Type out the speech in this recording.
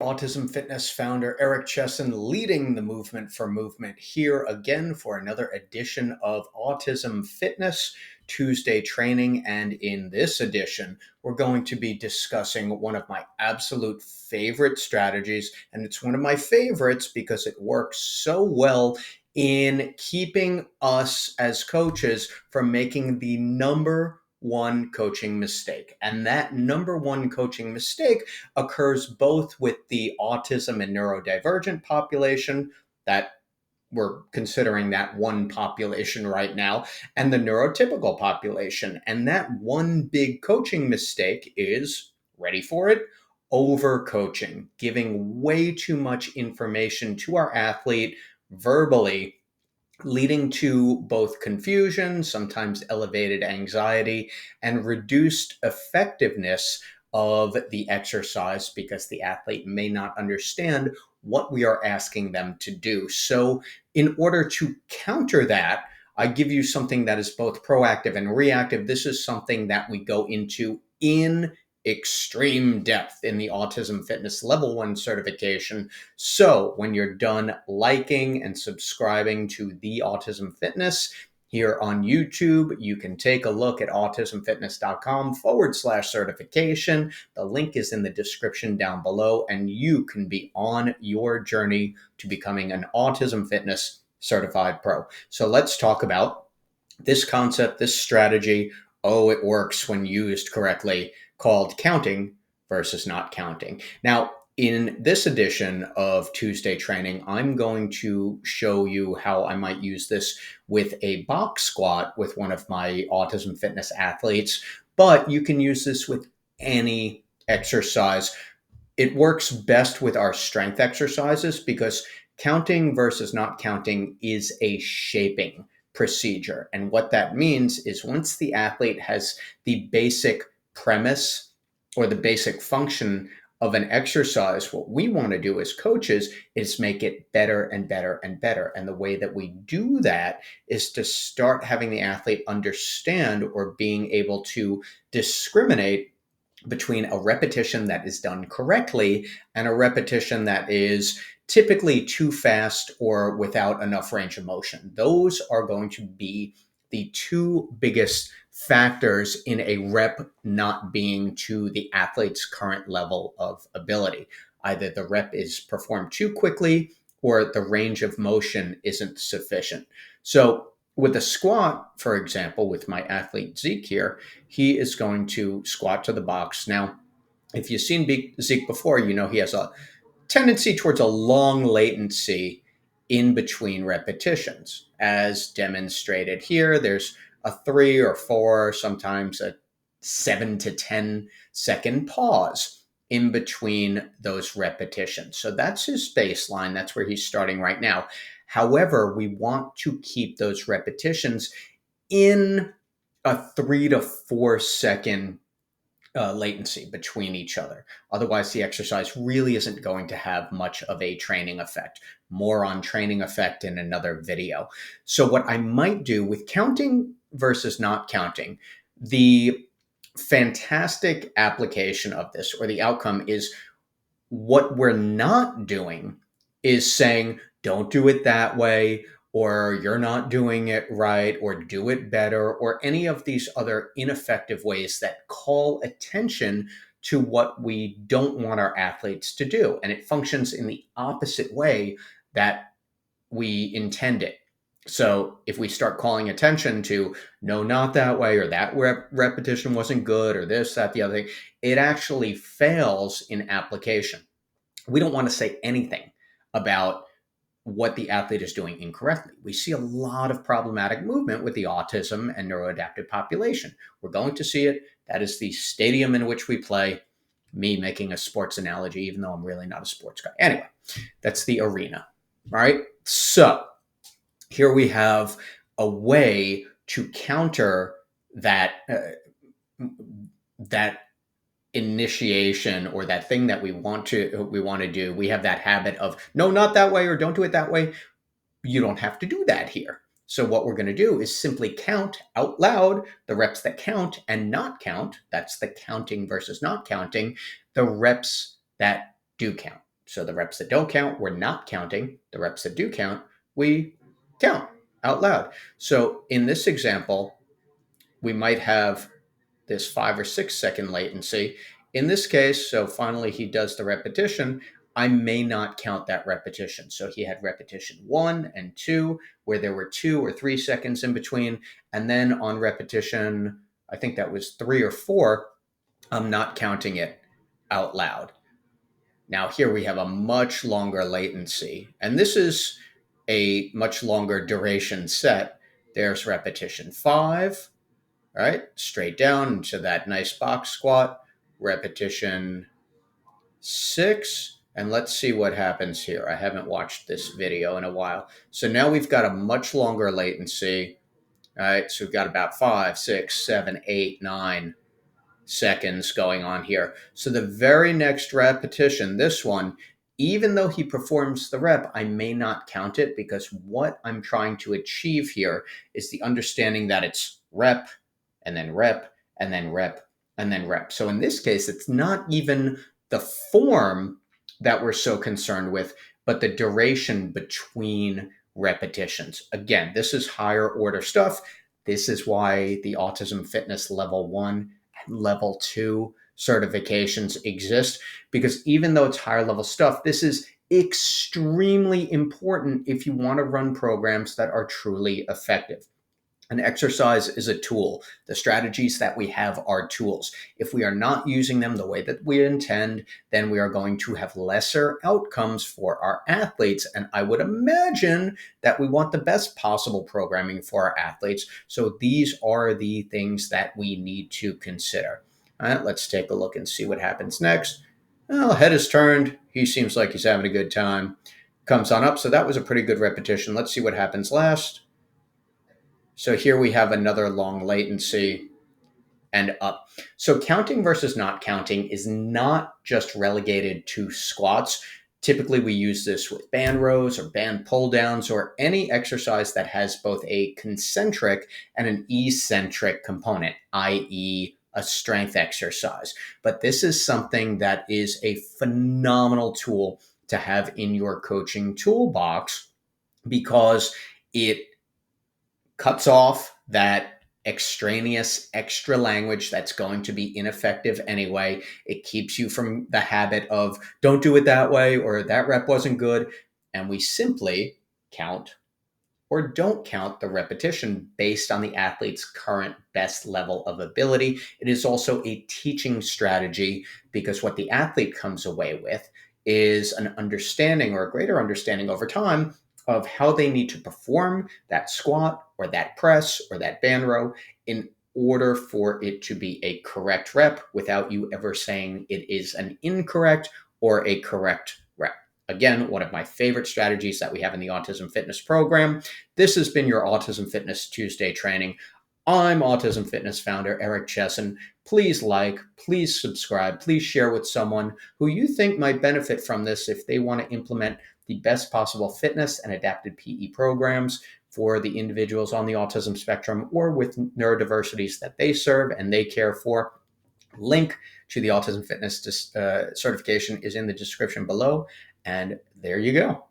Autism Fitness founder Eric Chessen leading the movement for movement here again for another edition of Autism Fitness Tuesday Training. And in this edition, we're going to be discussing one of my absolute favorite strategies. And it's one of my favorites because it works so well in keeping us as coaches from making the number one coaching mistake. And that number one coaching mistake occurs both with the autism and neurodivergent population that we're considering that one population right now, and the neurotypical population. And that one big coaching mistake is, ready for it, overcoaching, giving way too much information to our athlete verbally, leading to both confusion, sometimes elevated anxiety, and reduced effectiveness of the exercise because the athlete may not understand what we are asking them to do. So, in order to counter that, I give you something that is both proactive and reactive. This is something that we go into in extreme depth in the Autism Fitness Level 1 certification. So when you're done liking and subscribing to the Autism Fitness here on YouTube, you can take a look at autismfitness.com/certification. The link is in the description down below, and you can be on your journey to becoming an Autism Fitness certified pro. So let's talk about this concept, this strategy. Oh, it works when used correctly, called counting versus not counting. Now, in this edition of Tuesday Training, I'm going to show you how I might use this with a box squat with one of my Autism Fitness athletes, but you can use this with any exercise. It works best with our strength exercises because counting versus not counting is a shaping procedure. And what that means is once the athlete has the basic premise or the basic function of an exercise, what we want to do as coaches is make it better and better and better. And the way that we do that is to start having the athlete understand or being able to discriminate between a repetition that is done correctly and a repetition that is typically too fast or without enough range of motion. Those are going to be the two biggest factors in a rep not being to the athlete's current level of ability. Either the rep is performed too quickly or the range of motion isn't sufficient. So with a squat, for example, with my athlete Zeke here, he is going to squat to the box. Now, if you've seen Zeke before, you know he has a tendency towards a long latency in between repetitions. As demonstrated here, there's a 3 or 4, sometimes a 7 to 10 second pause in between those repetitions. So that's his baseline. That's where he's starting right now. However, we want to keep those repetitions in a 3 to 4 second latency between each other. Otherwise, the exercise really isn't going to have much of a training effect. More on training effect in another video. So what I might do with counting versus not counting, the fantastic application of this or the outcome is what we're not doing is saying, don't do it that way, or you're not doing it right, or do it better, or any of these other ineffective ways that call attention to what we don't want our athletes to do. And it functions in the opposite way that we intend it. So if we start calling attention to, no, not that way, or that repetition wasn't good, or this, that, the other thing, it actually fails in application. We don't want to say anything about what the athlete is doing incorrectly. We see a lot of problematic movement with the autism and neuroadaptive population. We're going to see it. That is the stadium in which we play. Me making a sports analogy, even though I'm really not a sports guy. Anyway, that's the arena. All right. So here we have a way to counter that that initiation or that thing that we want to do. We have that habit of, no, not that way, or don't do it that way. You don't have to do that here. So what we're going to do is simply count out loud the reps that count and not count. That's the counting versus not counting, the reps that do count. So the reps that don't count, we're not counting. The reps that do count, we count out loud. So in this example, we might have this 5 or 6 second latency. In this case, so finally he does the repetition, I may not count that repetition. So he had repetition 1 and 2, where there were 2 or 3 seconds in between. And then on repetition, I think that was 3 or 4, I'm not counting it out loud. Now here we have a much longer latency, and this is a much longer duration set. There's repetition 5, right? Straight down into that nice box squat. Repetition 6. And let's see what happens here. I haven't watched this video in a while. So now we've got a much longer latency. All right. So we've got about 5, 6, 7, 8, 9 seconds going on here. So the very next repetition, this one, even though he performs the rep, I may not count it, because what I'm trying to achieve here is the understanding that it's rep, and then rep, and then rep, and then rep. So in this case, it's not even the form that we're so concerned with, but the duration between repetitions. Again, this is higher order stuff. This is why the Autism Fitness Level 1 and Level 2 certifications exist, because even though it's higher level stuff, this is extremely important if you want to run programs that are truly effective. An exercise is a tool. The strategies that we have are tools. If we are not using them the way that we intend, then we are going to have lesser outcomes for our athletes. And I would imagine that we want the best possible programming for our athletes. So these are the things that we need to consider. All right, let's take a look and see what happens next. Well, head is turned. He seems like he's having a good time. Comes on up. So that was a pretty good repetition. Let's see what happens last. So here we have another long latency and up. So counting versus not counting is not just relegated to squats. Typically, we use this with band rows or band pull downs or any exercise that has both a concentric and an eccentric component, i.e., a strength exercise. But this is something that is a phenomenal tool to have in your coaching toolbox, because it cuts off that extraneous extra language that's going to be ineffective anyway. It keeps you from the habit of don't do it that way or that rep wasn't good. And we simply count or don't count the repetition based on the athlete's current best level of ability. It is also a teaching strategy, because what the athlete comes away with is an understanding, or a greater understanding over time, of how they need to perform that squat or that press or that band row in order for it to be a correct rep, without you ever saying it is an incorrect or a correct rep. Again, one of my favorite strategies that we have in the Autism Fitness program. This has been your Autism Fitness Tuesday training. I'm Autism Fitness founder Eric Chessen. Please like, please subscribe, please share with someone who you think might benefit from this if they want to implement the best possible fitness and adapted PE programs for the individuals on the autism spectrum or with neurodiversities that they serve and they care for. Link to the Autism Fitness certification is in the description below. And there you go.